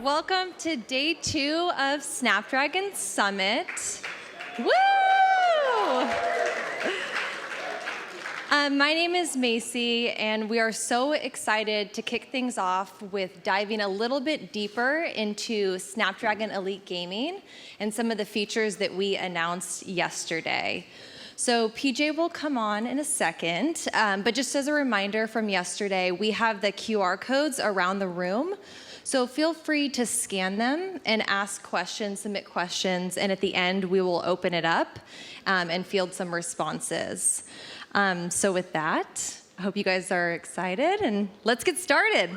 Welcome to day 2 of Snapdragon Summit. Woo! My name is Macy, and we are so excited to kick things off with diving a little bit deeper into Snapdragon Elite Gaming and some of the features that we announced yesterday. So PJ will come on in a second, but just as a reminder from yesterday, we have the QR codes around the room. So feel free to scan them and ask questions, submit questions, and at the end we will open it up and field some responses. So with that, I hope you guys are excited, and let's get started.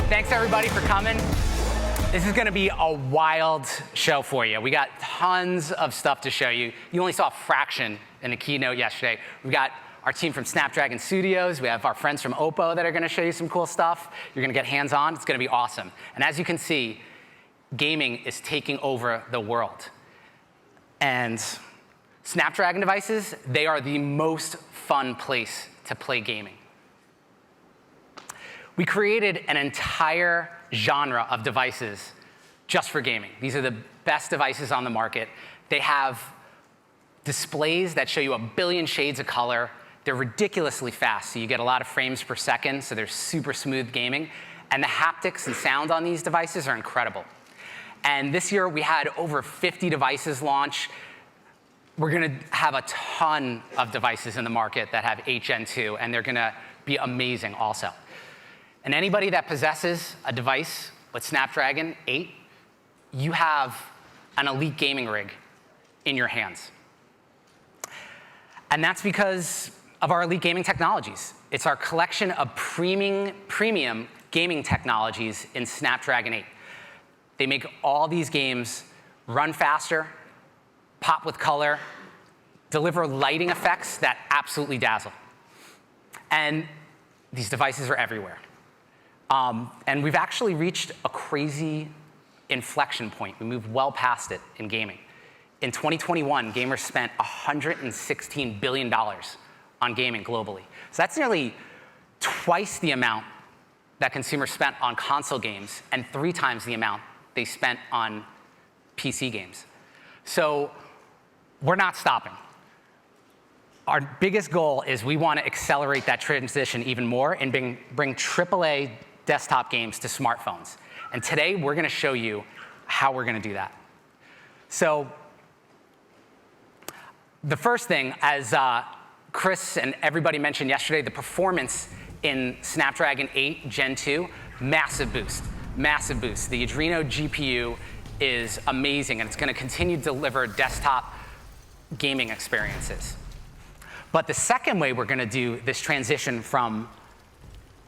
Thanks everybody for coming. This is gonna be a wild show for you. We got tons of stuff to show you. You only saw a fraction in the keynote yesterday. We've got our team from Snapdragon Studios. We have our friends from Oppo that are gonna show you some cool stuff. You're gonna get hands-on. It's gonna be awesome. And as you can see, gaming is taking over the world. And Snapdragon devices, they are the most fun place to play gaming. We created an entire genre of devices just for gaming. These are the best devices on the market. They have displays that show you 1 billion shades of color. They're ridiculously fast, so you get a lot of frames per second, so they're super smooth gaming. And the haptics and sound on these devices are incredible. And this year, we had over 50 devices launch. We're gonna have a ton of devices in the market that have 8 Gen 2, and they're gonna be amazing also. And anybody that possesses a device with Snapdragon 8, you have an elite gaming rig in your hands. And that's because of our elite gaming technologies. It's our collection of premium gaming technologies in Snapdragon 8. They make all these games run faster, pop with color, deliver lighting effects that absolutely dazzle. And these devices are everywhere. And we've actually reached a crazy inflection point. We moved well past it in gaming. In 2021, gamers spent $116 billion on gaming globally. So that's nearly twice the amount that consumers spent on console games and 3 times the amount they spent on PC games. So we're not stopping. Our biggest goal is we want to accelerate that transition even more and bring AAA desktop games to smartphones. And today, we're gonna show you how we're gonna do that. So the first thing, as Chris and everybody mentioned yesterday, the performance in Snapdragon 8 Gen 2, massive boost, massive boost. The Adreno GPU is amazing, and it's gonna continue to deliver desktop gaming experiences. But the second way we're gonna do this transition from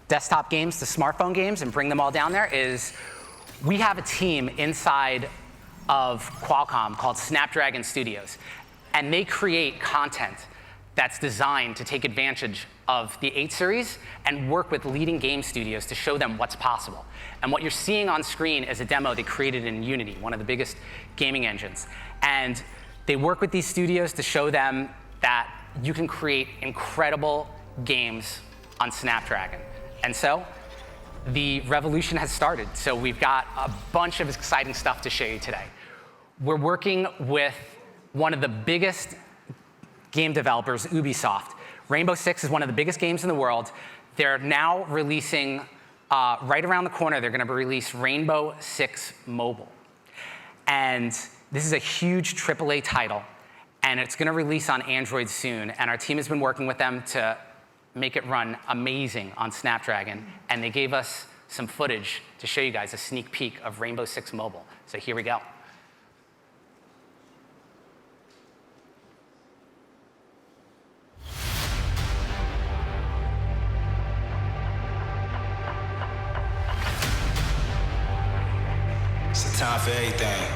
desktop games to smartphone games and bring them all down there is we have a team inside of Qualcomm called Snapdragon Studios. And they create content that's designed to take advantage of the 8 series and work with leading game studios to show them what's possible. And what you're seeing on screen is a demo they created in Unity, one of the biggest gaming engines. And they work with these studios to show them that you can create incredible games on Snapdragon. And so the revolution has started. So we've got a bunch of exciting stuff to show you today. We're working with one of the biggest game developers, Ubisoft. Rainbow Six is one of the biggest games in the world. They're now releasing, right around the corner, they're going to release Rainbow Six Mobile. And this is a huge AAA title, and it's going to release on Android soon. And our team has been working with them to make it run amazing on Snapdragon. And they gave us some footage to show you guys a sneak peek of Rainbow Six Mobile. So here we go. It's a time for everything.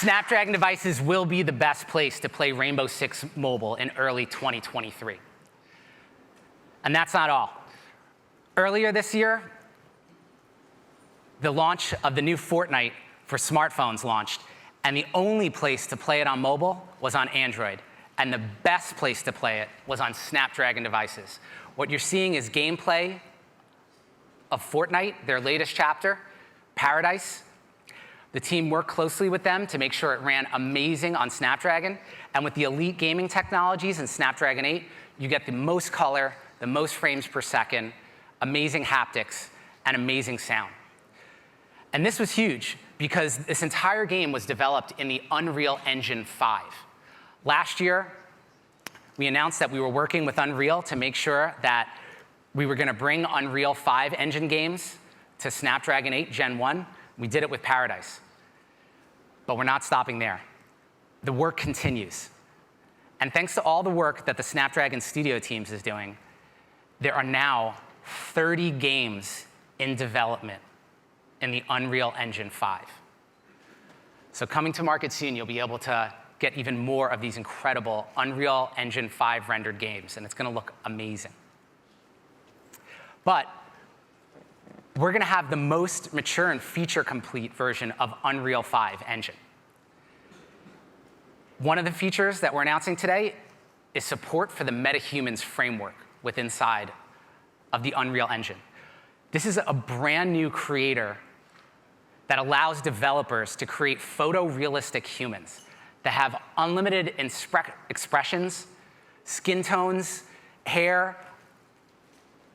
Snapdragon devices will be the best place to play Rainbow Six Mobile in early 2023. And that's not all. Earlier this year, the launch of the new Fortnite for smartphones launched, and the only place to play it on mobile was on Android. And the best place to play it was on Snapdragon devices. What you're seeing is gameplay of Fortnite, their latest chapter, Paradise. The team worked closely with them to make sure it ran amazing on Snapdragon. And with the Elite Gaming technologies and Snapdragon 8, you get the most color, the most frames per second, amazing haptics, and amazing sound. And this was huge because this entire game was developed in the Unreal Engine 5. Last year, we announced that we were working with Unreal to make sure that we were going to bring Unreal 5 engine games to Snapdragon 8 Gen 1. We did it with Paradise. But we're not stopping there. The work continues. And thanks to all the work that the Snapdragon Studio teams is doing, there are now 30 games in development in the Unreal Engine 5. So coming to market soon, you'll be able to get even more of these incredible Unreal Engine 5 rendered games, and it's going to look amazing. But we're going to have the most mature and feature-complete version of Unreal 5 engine. One of the features that we're announcing today is support for the MetaHumans framework inside of the Unreal Engine. This is a brand new creator that allows developers to create photorealistic humans that have unlimited expressions, skin tones, hair,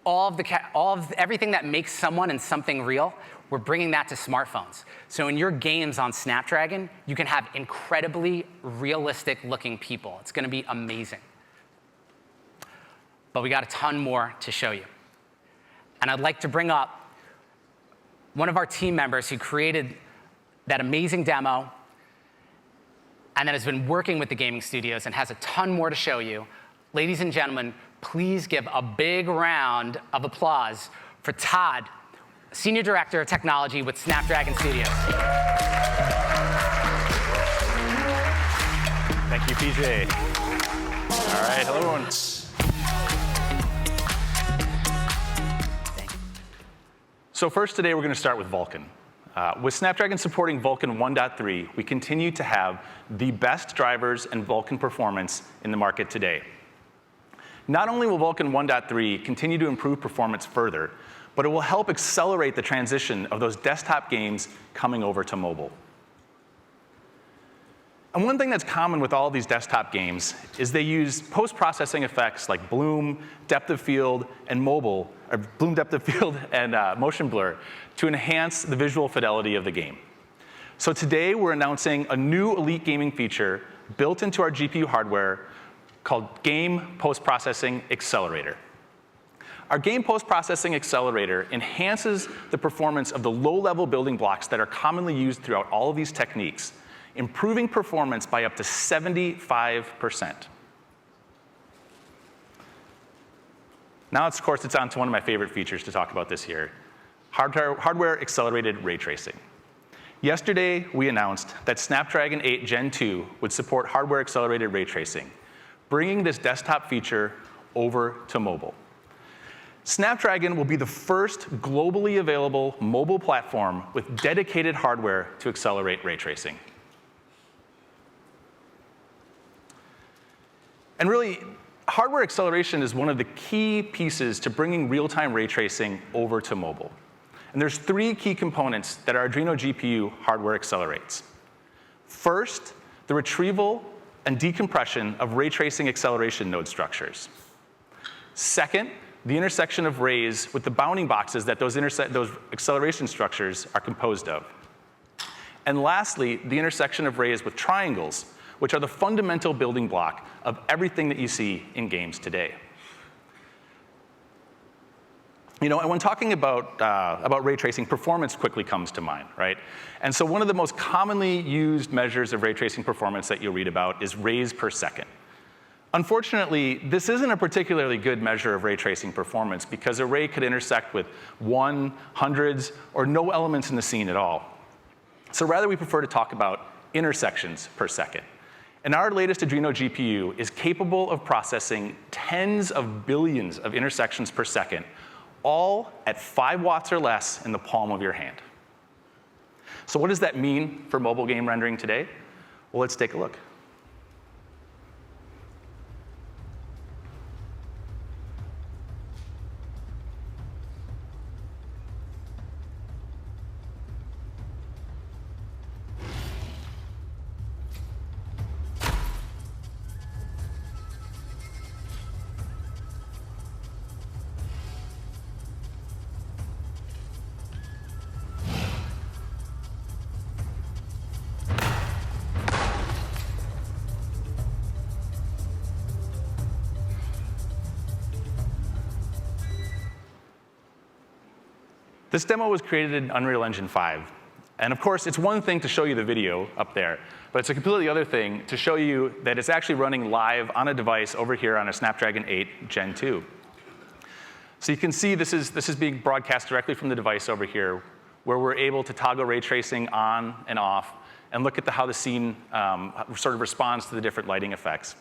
everything that makes someone and something real. We're bringing that to smartphones. So in your games on Snapdragon, you can have incredibly realistic looking people. It's going to be amazing. But we got a ton more to show you. And I'd like to bring up one of our team members who created that amazing demo and that has been working with the gaming studios and has a ton more to show you. Ladies and gentlemen, please give a big round of applause for Todd, Senior Director of Technology with Snapdragon Studios. Thank you, PJ. All right, hello, everyone. Thank you. So first today, we're going to start with Vulkan. With Snapdragon supporting Vulkan 1.3, we continue to have the best drivers and Vulkan performance in the market today. Not only will Vulkan 1.3 continue to improve performance further, but it will help accelerate the transition of those desktop games coming over to mobile. And one thing that's common with all these desktop games is they use post-processing effects like bloom, depth of field, and mobile, or bloom, depth of field, and motion blur to enhance the visual fidelity of the game. So today we're announcing a new Elite Gaming feature built into our GPU hardware called Game Post-Processing Accelerator. Our Game Post-Processing Accelerator enhances the performance of the low-level building blocks that are commonly used throughout all of these techniques, improving performance by up to 75%. Now, of course, it's on to one of my favorite features to talk about this year, hardware-accelerated ray tracing. Yesterday, we announced that Snapdragon 8 Gen 2 would support hardware-accelerated ray tracing, bringing this desktop feature over to mobile. Snapdragon will be the first globally available mobile platform with dedicated hardware to accelerate ray tracing. And really, hardware acceleration is one of the key pieces to bringing real-time ray tracing over to mobile. And there's three key components that our Adreno GPU hardware accelerates. First, the retrieval and decompression of ray tracing acceleration node structures. Second, the intersection of rays with the bounding boxes that those acceleration structures are composed of. And lastly, the intersection of rays with triangles, which are the fundamental building block of everything that you see in games today. You know, and when talking about ray tracing, performance quickly comes to mind, right? And so one of the most commonly used measures of ray tracing performance that you'll read about is rays per second. Unfortunately, this isn't a particularly good measure of ray tracing performance because a ray could intersect with one, hundreds, or no elements in the scene at all. So rather, we prefer to talk about intersections per second. And our latest Adreno GPU is capable of processing tens of billions of intersections per second, all at 5 watts or less in the palm of your hand. So what does that mean for mobile game rendering today? Well, let's take a look. This demo was created in Unreal Engine 5. And of course, it's one thing to show you the video up there, but it's a completely other thing to show you that it's actually running live on a device over here on a Snapdragon 8 Gen 2. So you can see this is being broadcast directly from the device over here, where we're able to toggle ray tracing on and off and look at how the scene sort of responds to the different lighting effects.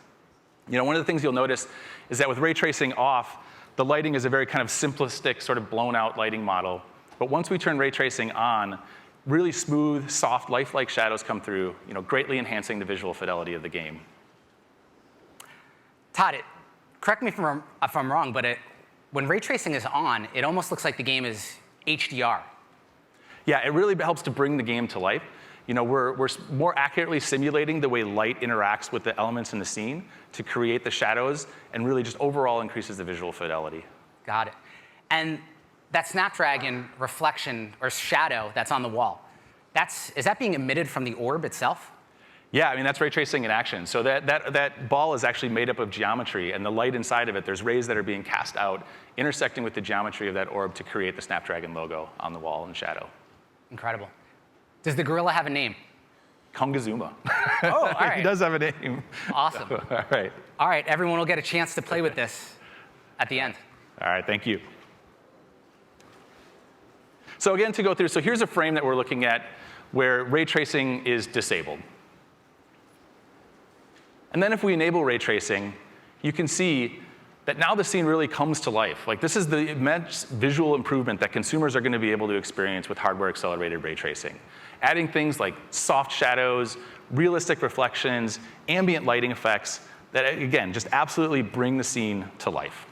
You know, one of the things you'll notice is that with ray tracing off, the lighting is a very kind of simplistic, sort of blown out lighting model. But once we turn ray tracing on, really smooth, soft, lifelike shadows come through, you know, greatly enhancing the visual fidelity of the game. Todd, correct me if I'm wrong, but when ray tracing is on, it almost looks like the game is HDR. Yeah, it really helps to bring the game to life. You know, we're more accurately simulating the way light interacts with the elements in the scene to create the shadows, and really just overall increases the visual fidelity. Got it. And that Snapdragon reflection or shadow that's on the wall, is that being emitted from the orb itself? Yeah, I mean, that's ray tracing in action. So that ball is actually made up of geometry, and the light inside of it, there's rays that are being cast out, intersecting with the geometry of that orb to create the Snapdragon logo on the wall in shadow. Incredible. Does the gorilla have a name? Kongazuma. Oh, all right. He does have a name. Awesome. So, all right. All right, everyone will get a chance to play with this at the end. All right, thank you. So again, to go through, so here's a frame that we're looking at where ray tracing is disabled. And then if we enable ray tracing, you can see that now the scene really comes to life. Like, this is the immense visual improvement that consumers are going to be able to experience with hardware-accelerated ray tracing. Adding things like soft shadows, realistic reflections, ambient lighting effects that, again, just absolutely bring the scene to life.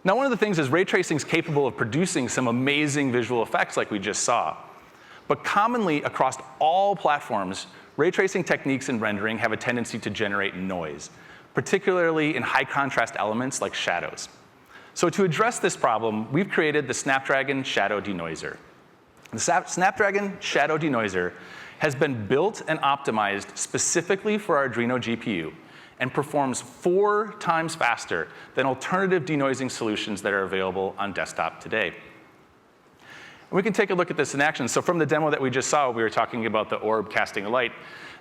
Now, one of the things is ray tracing is capable of producing some amazing visual effects like we just saw. But commonly across all platforms, ray tracing techniques in rendering have a tendency to generate noise, particularly in high contrast elements like shadows. So to address this problem, we've created the Snapdragon Shadow Denoiser. The Snapdragon Shadow Denoiser has been built and optimized specifically for our Adreno GPU and performs 4 times faster than alternative denoising solutions that are available on desktop today. And we can take a look at this in action. So from the demo that we just saw, we were talking about the orb casting a light.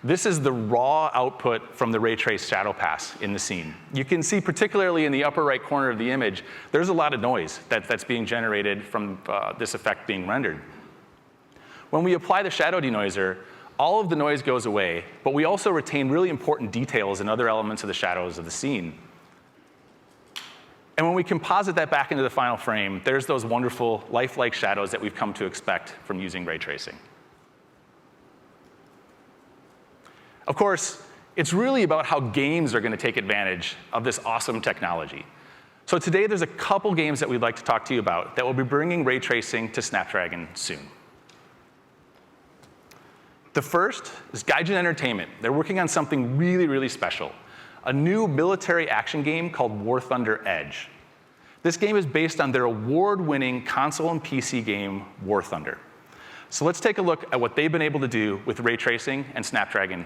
This is the raw output from the ray trace shadow pass in the scene. You can see, particularly in the upper right corner of the image, there's a lot of noise that's being generated from this effect being rendered. When we apply the shadow denoiser, all of the noise goes away, but we also retain really important details and other elements of the shadows of the scene. And when we composite that back into the final frame, there's those wonderful lifelike shadows that we've come to expect from using ray tracing. Of course, it's really about how games are going to take advantage of this awesome technology. So today there's a couple games that we'd like to talk to you about that will be bringing ray tracing to Snapdragon soon. The first is Gaijin Entertainment. They're working on something really, really special, a new military action game called War Thunder Edge. This game is based on their award-winning console and PC game, War Thunder. So let's take a look at what they've been able to do with ray tracing and Snapdragon.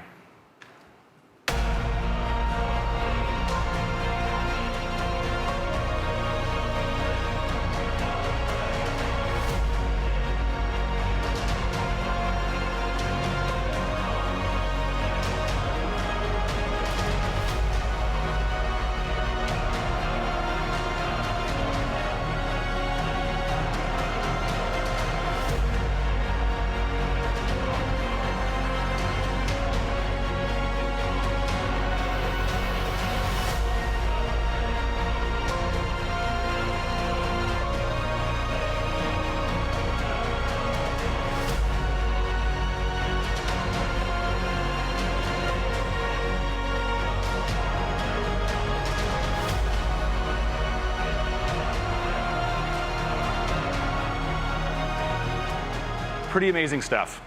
Pretty amazing stuff.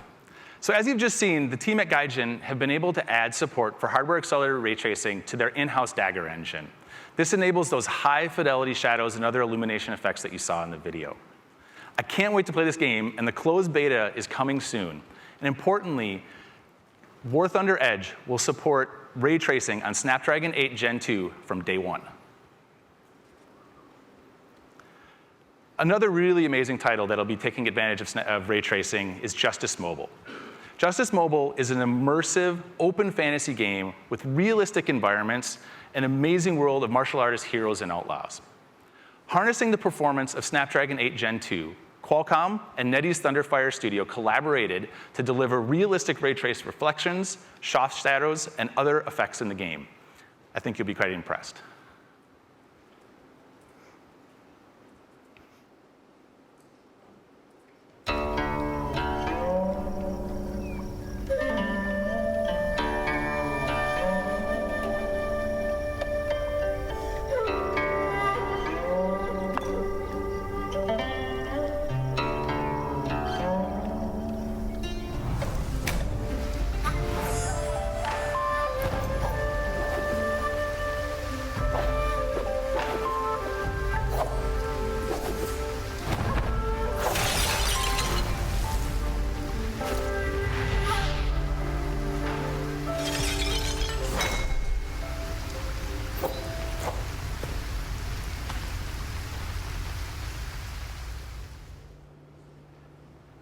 So as you've just seen, the team at Gaijin have been able to add support for hardware-accelerated ray tracing to their in-house Dagger engine. This enables those high-fidelity shadows and other illumination effects that you saw in the video. I can't wait to play this game, and the closed beta is coming soon. And importantly, War Thunder Edge will support ray tracing on Snapdragon 8 Gen 2 from day one. Another really amazing title that'll be taking advantage of ray tracing is Justice Mobile. Justice Mobile is an immersive, open fantasy game with realistic environments and amazing world of martial artist heroes and outlaws. Harnessing the performance of Snapdragon 8 Gen 2, Qualcomm and NetEase Thunderfire Studio collaborated to deliver realistic ray trace reflections, soft shadows, and other effects in the game. I think you'll be quite impressed.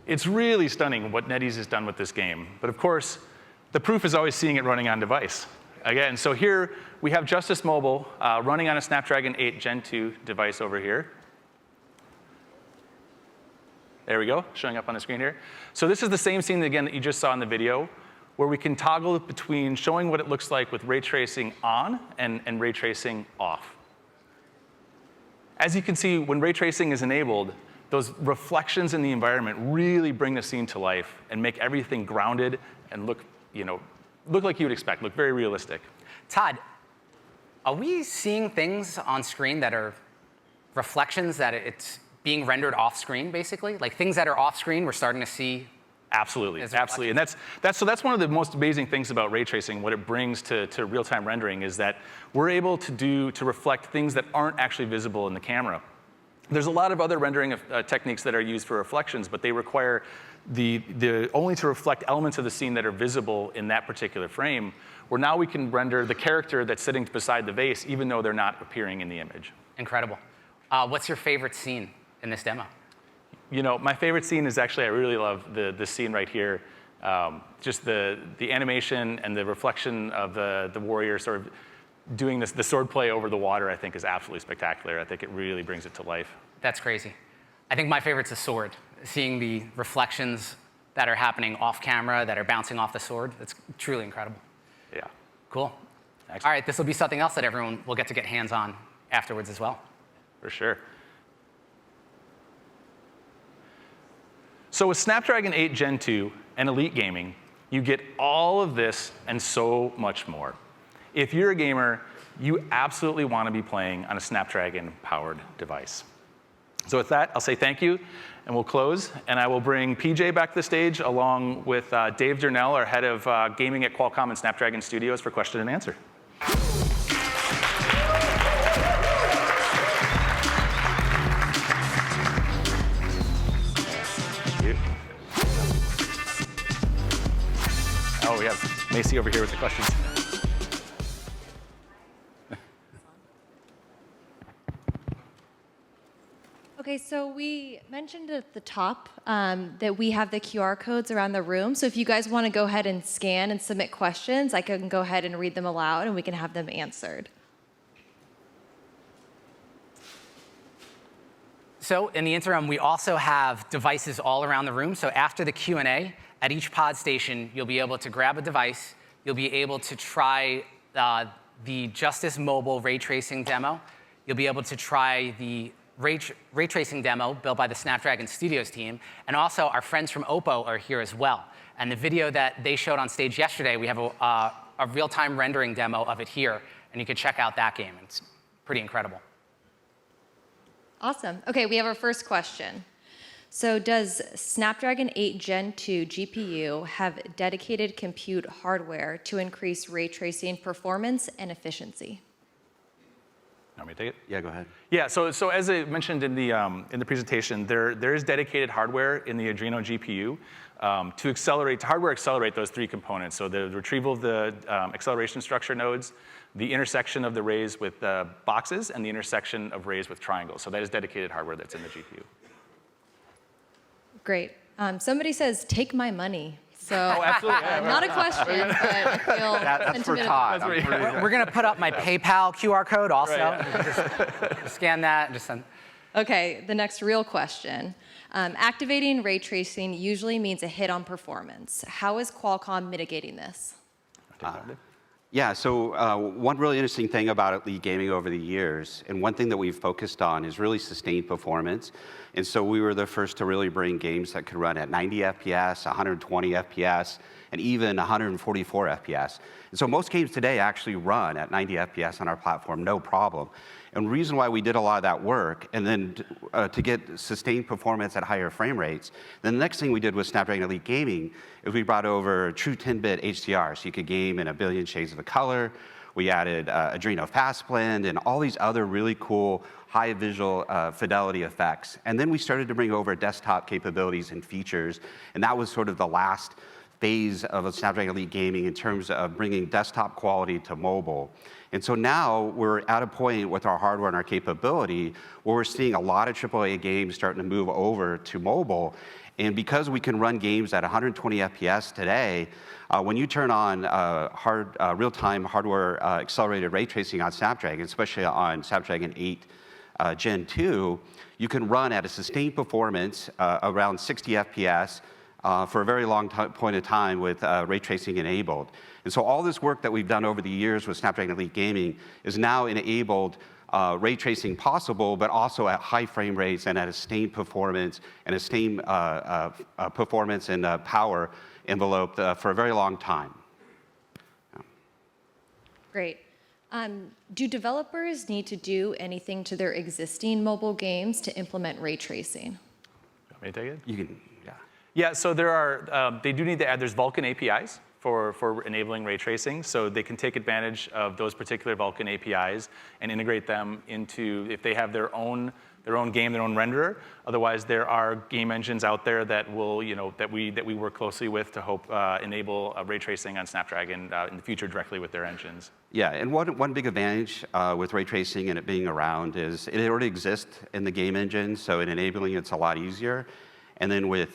It's really stunning what NetEase has done with this game. But of course, the proof is always seeing it running on device. Again, so here we have Justice Mobile running on a Snapdragon 8 Gen 2 device over here. There we go, showing up on the screen here. So this is the same scene again that you just saw in the video, where we can toggle between showing what it looks like with ray tracing on and ray tracing off. As you can see, when ray tracing is enabled, those reflections in the environment really bring the scene to life and make everything grounded and look like you would expect, look very realistic. Todd, are we seeing things on screen that are reflections that it's being rendered off screen, basically? Like things that are off screen, we're starting to see Absolutely, As absolutely. And that's one of the most amazing things about ray tracing, what it brings to real-time rendering is that we're able to reflect things that aren't actually visible in the camera. There's a lot of other rendering techniques that are used for reflections, but they require only to reflect elements of the scene that are visible in that particular frame, where now we can render the character that's sitting beside the vase, even though they're not appearing in the image. Incredible. What's your favorite scene in this demo? You know, my favorite scene is actually, I really love the scene right here. Just the animation and the reflection of the warrior sort of doing the sword play over the water, I think, is absolutely spectacular. I think it really brings it to life. That's crazy. I think my favorite's the sword. Seeing the reflections that are happening off camera, that are bouncing off the sword, that's truly incredible. Yeah. Cool. Excellent. All right, this will be something else that everyone will get to get hands on afterwards as well. For sure. So with Snapdragon 8 Gen 2 and Elite Gaming, you get all of this and so much more. If you're a gamer, you absolutely want to be playing on a Snapdragon-powered device. So with that, I'll say thank you, and we'll close. And I will bring PJ back to the stage, along with Dave Durnell, our head of gaming at Qualcomm and Snapdragon Studios, for question and answer. Oh, we have Macy over here with the questions. Okay, so we mentioned at the top that we have the QR codes around the room. So if you guys want to go ahead and scan and submit questions, I can go ahead and read them aloud and we can have them answered. So in the interim, we also have devices all around the room. So after the Q&A, at each pod station, you'll be able to grab a device. You'll be able to try the Justice Mobile ray tracing demo. You'll be able to try the ray tracing demo built by the Snapdragon Studios team. And also, our friends from Oppo are here as well. And the video that they showed on stage yesterday, we have a real-time rendering demo of it here. And you can check out that game. It's pretty incredible. Awesome. Okay, we have our first question. So does Snapdragon 8 Gen 2 GPU have dedicated compute hardware to increase ray tracing performance and efficiency? Want me to take it? Yeah, go ahead. Yeah, so as I mentioned in the presentation, there is dedicated hardware in the Adreno GPU to hardware accelerate those three components. So the retrieval of the acceleration structure nodes, the intersection of the rays with boxes, and the intersection of rays with triangles. So that is dedicated hardware that's in the GPU. Great. Somebody says, take my money. So absolutely. not a question, but I feel That's for sentiment. Todd. We're going to put up my PayPal QR code also. Right. Just scan that and just send. Okay, the next real question. Activating ray tracing usually means a hit on performance. How is Qualcomm mitigating this? Yeah, so one really interesting thing about Elite Gaming over the years, and one thing that we've focused on is really sustained performance. And so we were the first to really bring games that could run at 90 FPS, 120 FPS, and even 144 FPS. And so most games today actually run at 90 FPS on our platform, no problem. And the reason why we did a lot of that work, and then to get sustained performance at higher frame rates, then the next thing we did with Snapdragon Elite Gaming is we brought over true 10-bit HDR, so you could game in a billion shades of a color. We added Adreno Fast Blend and all these other really cool high visual fidelity effects. And then we started to bring over desktop capabilities and features, and that was sort of the last phase of a Snapdragon Elite Gaming in terms of bringing desktop quality to mobile. And so now we're at a point with our hardware and our capability where we're seeing a lot of AAA games starting to move over to mobile. And because we can run games at 120 FPS today, when you turn on real-time hardware accelerated ray tracing on Snapdragon, especially on Snapdragon 8 Gen 2, you can run at a sustained performance around 60 FPS for a very long point of time with ray tracing enabled. And so all this work that we've done over the years with Snapdragon Elite Gaming is now enabled ray tracing possible, but also at high frame rates and at a sustained performance and a sustained performance and power envelope for a very long time. Great. Do developers need to do anything to their existing mobile games to implement ray tracing? Want me to take it? You can, yeah. Yeah, so there are, they do need to add, there's Vulkan APIs for enabling ray tracing, so they can take advantage of those particular Vulkan APIs and integrate them into, if they have their own game, their own renderer. Otherwise, there are game engines out there that will, that we work closely with to hope enable ray tracing on Snapdragon in the future directly with their engines. Yeah, and one big advantage with ray tracing and it being around is it already exists in the game engine, so in enabling it's a lot easier. And then with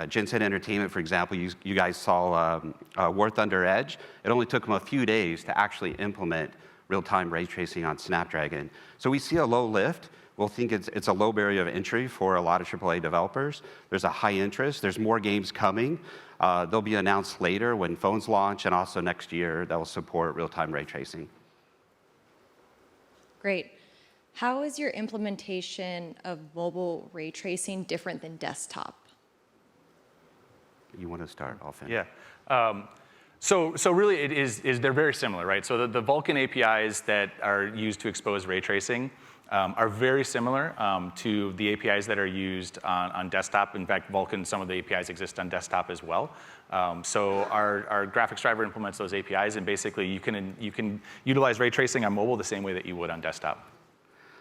Jensen Entertainment, for example, you guys saw War Thunder Edge. It only took them a few days to actually implement real-time ray tracing on Snapdragon. So we see a low lift. We'll think it's a low barrier of entry for a lot of AAA developers. There's a high interest. There's more games coming. They'll be announced later when phones launch, and also next year that will support real-time ray tracing. Great. How is your implementation of mobile ray tracing different than desktop? You want to start? I'll finish. Yeah. So really, they're very similar, right? So the Vulkan APIs that are used to expose ray tracing are very similar to the APIs that are used on desktop. In fact, Vulkan, some of the APIs exist on desktop as well. So our graphics driver implements those APIs, and basically you can utilize ray tracing on mobile the same way that you would on desktop.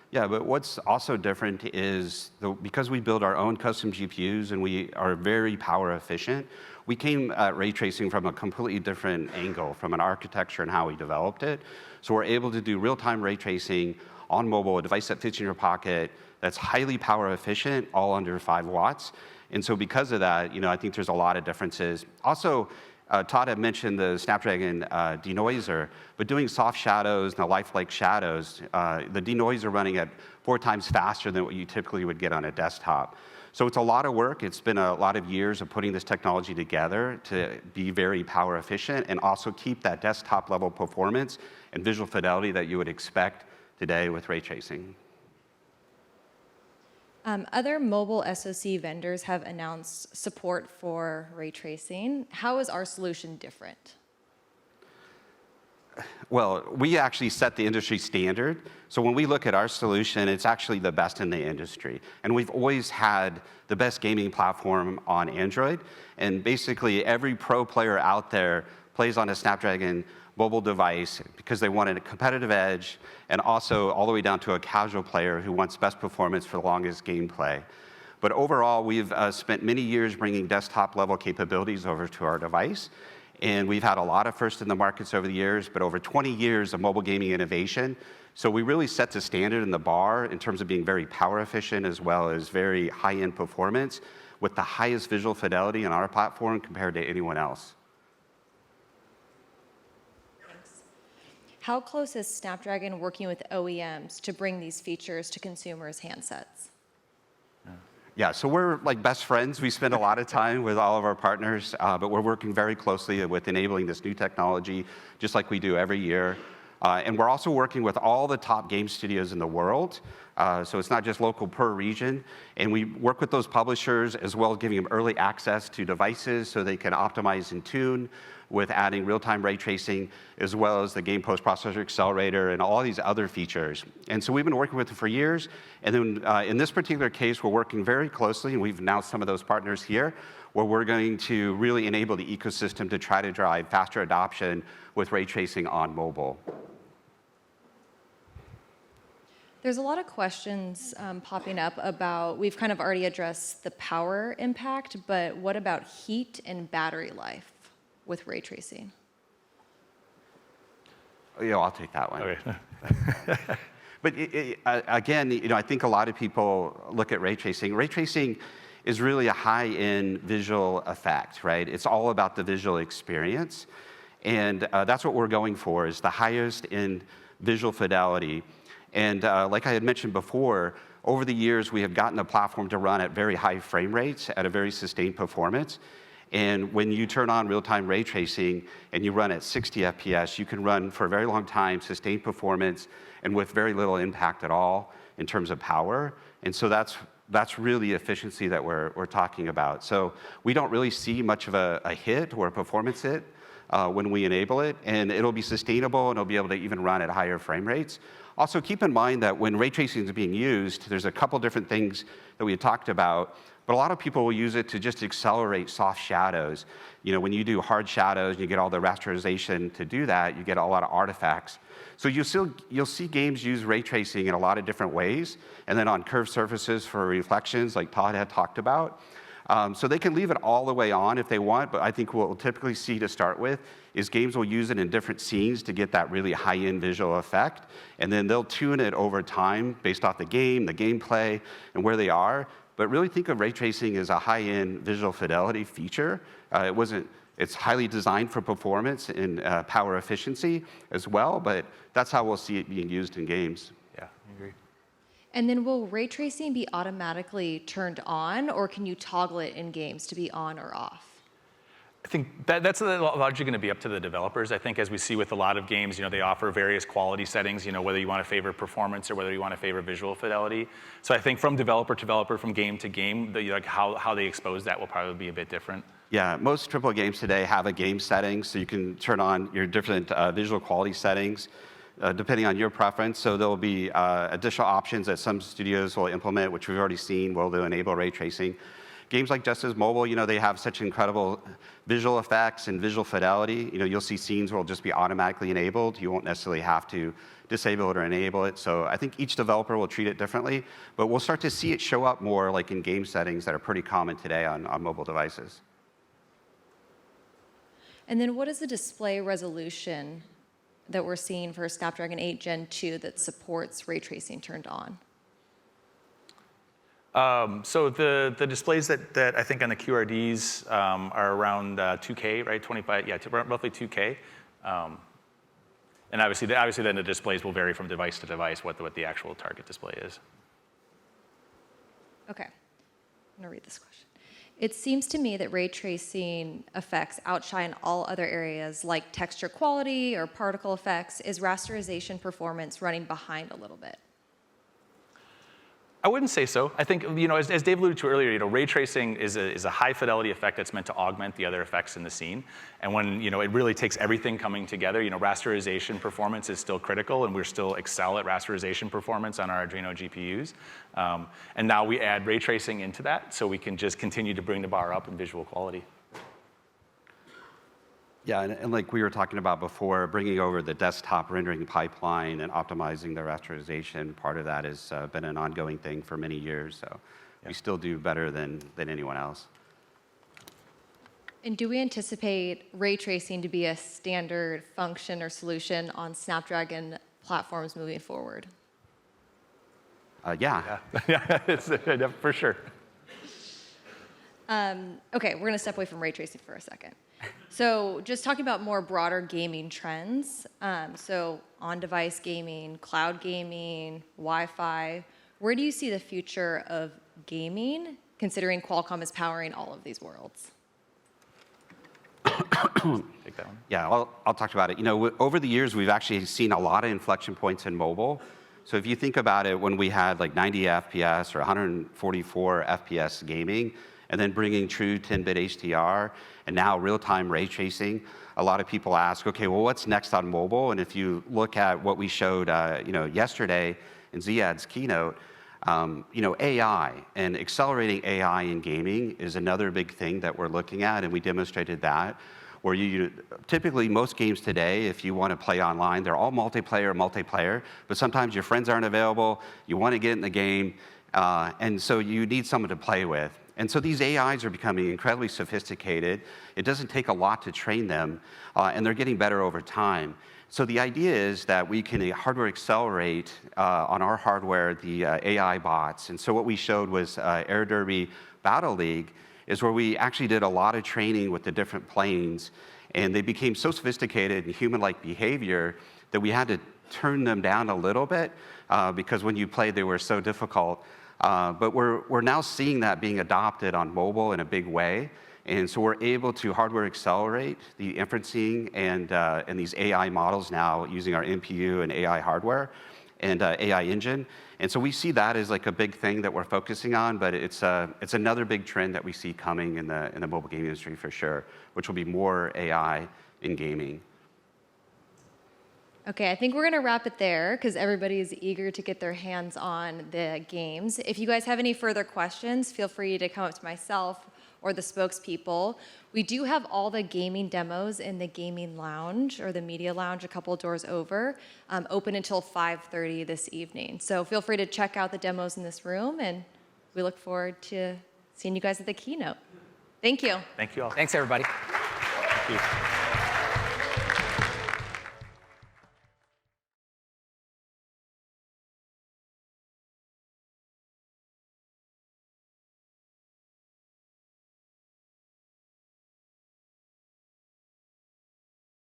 Yeah, but what's also different is because we build our own custom GPUs and we are very power efficient, we came at ray tracing from a completely different angle, from an architecture and how we developed it. So we're able to do real-time ray tracing on mobile, a device that fits in your pocket, that's highly power efficient, all under 5 watts. And so because of that, I think there's a lot of differences. Also, Todd had mentioned the Snapdragon denoiser, but doing soft shadows and the lifelike shadows, the denoiser running at 4 times faster than what you typically would get on a desktop. So it's a lot of work. It's been a lot of years of putting this technology together to be very power efficient and also keep that desktop level performance and visual fidelity that you would expect today with ray tracing. Other mobile SoC vendors have announced support for ray tracing. How is our solution different? Well, we actually set the industry standard. So when we look at our solution, it's actually the best in the industry. And we've always had the best gaming platform on Android. And basically every pro player out there plays on a Snapdragon mobile device because they want a competitive edge, and also all the way down to a casual player who wants best performance for the longest gameplay. But overall, we've spent many years bringing desktop level capabilities over to our device. And we've had a lot of first in the markets over the years, but over 20 years of mobile gaming innovation. So we really set the standard and the bar in terms of being very power efficient as well as very high-end performance with the highest visual fidelity on our platform compared to anyone else. How close is Snapdragon working with OEMs to bring these features to consumers' handsets? Yeah, so we're like best friends. We spend a lot of time with all of our partners, but we're working very closely with enabling this new technology, just like we do every year. And we're also working with all the top game studios in the world. So it's not just local per region. And we work with those publishers as well as giving them early access to devices so they can optimize and tune with adding real-time ray tracing, as well as the game post-processor accelerator and all these other features. And so we've been working with them for years. And then in this particular case, we're working very closely, and we've announced some of those partners here, where we're going to really enable the ecosystem to try to drive faster adoption with ray tracing on mobile. There's a lot of questions popping up about, we've kind of already addressed the power impact, but what about heat and battery life with ray tracing? Yeah, I'll take that one. Okay. But again, I think a lot of people look at ray tracing. Ray tracing is really a high-end visual effect, right? It's all about the visual experience. And that's what we're going for, is the highest in visual fidelity. And like I had mentioned before, over the years, we have gotten the platform to run at very high frame rates at a very sustained performance. And when you turn on real-time ray tracing and you run at 60 FPS, you can run for a very long time, sustained performance, and with very little impact at all in terms of power. And so that's really efficiency that we're talking about. So we don't really see much of a hit or a performance hit when we enable it, and it'll be sustainable, and it'll be able to even run at higher frame rates. Also, keep in mind that when ray tracing is being used, there's a couple different things that we had talked about. But a lot of people will use it to just accelerate soft shadows. You know, when you do hard shadows and you get all the rasterization to do that, you get a lot of artifacts. So you'll see games use ray tracing in a lot of different ways, and then on curved surfaces for reflections, like Todd had talked about. So they can leave it all the way on if they want, but I think what we'll typically see to start with is games will use it in different scenes to get that really high-end visual effect, and then they'll tune it over time based off the game, the gameplay, and where they are. But really think of ray tracing as a high-end visual fidelity feature. It's highly designed for performance and power efficiency as well, but that's how we'll see it being used in games. Yeah, I agree. And then will ray tracing be automatically turned on, or can you toggle it in games to be on or off? I think that's largely going to be up to the developers. I think as we see with a lot of games, they offer various quality settings, whether you want to favor performance or whether you want to favor visual fidelity. So I think from developer to developer, from game to game, how they expose that will probably be a bit different. Yeah, most AAA games today have a game setting, so you can turn on your different visual quality settings depending on your preference. So there'll be additional options that some studios will implement, which we've already seen, will enable ray tracing. Games like Justice Mobile, they have such incredible visual effects and visual fidelity. You'll see scenes where it'll just be automatically enabled. You won't necessarily have to disable it or enable it. So I think each developer will treat it differently, but we'll start to see it show up more like in game settings that are pretty common today on mobile devices. And then what is the display resolution that we're seeing for Snapdragon 8 Gen 2 that supports ray tracing turned on? So the displays that I think on the QRDs are around 2K, right? 25, yeah, roughly 2K. And obviously then the displays will vary from device to device what the actual target display is. Okay, I'm gonna read this question. It seems to me that ray tracing effects outshine all other areas like texture quality or particle effects. Is rasterization performance running behind a little bit? I wouldn't say so. I think, as Dave alluded to earlier, ray tracing is a high fidelity effect that's meant to augment the other effects in the scene. And when, it really takes everything coming together, rasterization performance is still critical, and we're still excel at rasterization performance on our Adreno GPUs. And now we add ray tracing into that, so we can just continue to bring the bar up in visual quality. Yeah, and like we were talking about before, bringing over the desktop rendering pipeline and optimizing the rasterization, part of that has been an ongoing thing for many years. So we still do better than anyone else. And do we anticipate ray tracing to be a standard function or solution on Snapdragon platforms moving forward? Yeah. Yeah, it's, for sure. Okay, we're gonna step away from ray tracing for a second. So just talking about more broader gaming trends, so on-device gaming, cloud gaming, Wi-Fi, where do you see the future of gaming, considering Qualcomm is powering all of these worlds? Take that one. Yeah, I'll talk about it. Over the years, we've actually seen a lot of inflection points in mobile. So if you think about it, when we had like 90 FPS or 144 FPS gaming, and then bringing true 10-bit HDR, and now real-time ray tracing. A lot of people ask, okay, well, what's next on mobile? And if you look at what we showed, yesterday in Ziad's keynote, AI and accelerating AI in gaming is another big thing that we're looking at, and we demonstrated that. Where typically most games today, if you want to play online, they're all multiplayer, but sometimes your friends aren't available. You want to get in the game, and so you need someone to play with. And so these AIs are becoming incredibly sophisticated. It doesn't take a lot to train them, and they're getting better over time. So the idea is that we can hardware accelerate on our hardware the AI bots. And so what we showed was Air Derby Battle League is where we actually did a lot of training with the different planes, and they became so sophisticated in human-like behavior that we had to turn them down a little bit because when you played, they were so difficult. But we're now seeing that being adopted on mobile in a big way. And so we're able to hardware accelerate the inferencing and these AI models now using our NPU and AI hardware and AI engine. And so we see that as like a big thing that we're focusing on, but it's another big trend that we see coming in the mobile gaming industry for sure, which will be more AI in gaming. Okay, I think we're gonna wrap it there because everybody is eager to get their hands on the games. If you guys have any further questions, feel free to come up to myself or the spokespeople. We do have all the gaming demos in the gaming lounge or the media lounge a couple doors over, open until 5:30 this evening. So feel free to check out the demos in this room, and we look forward to seeing you guys at the keynote. Thank you. Thank you all. Thanks, everybody. Thank you.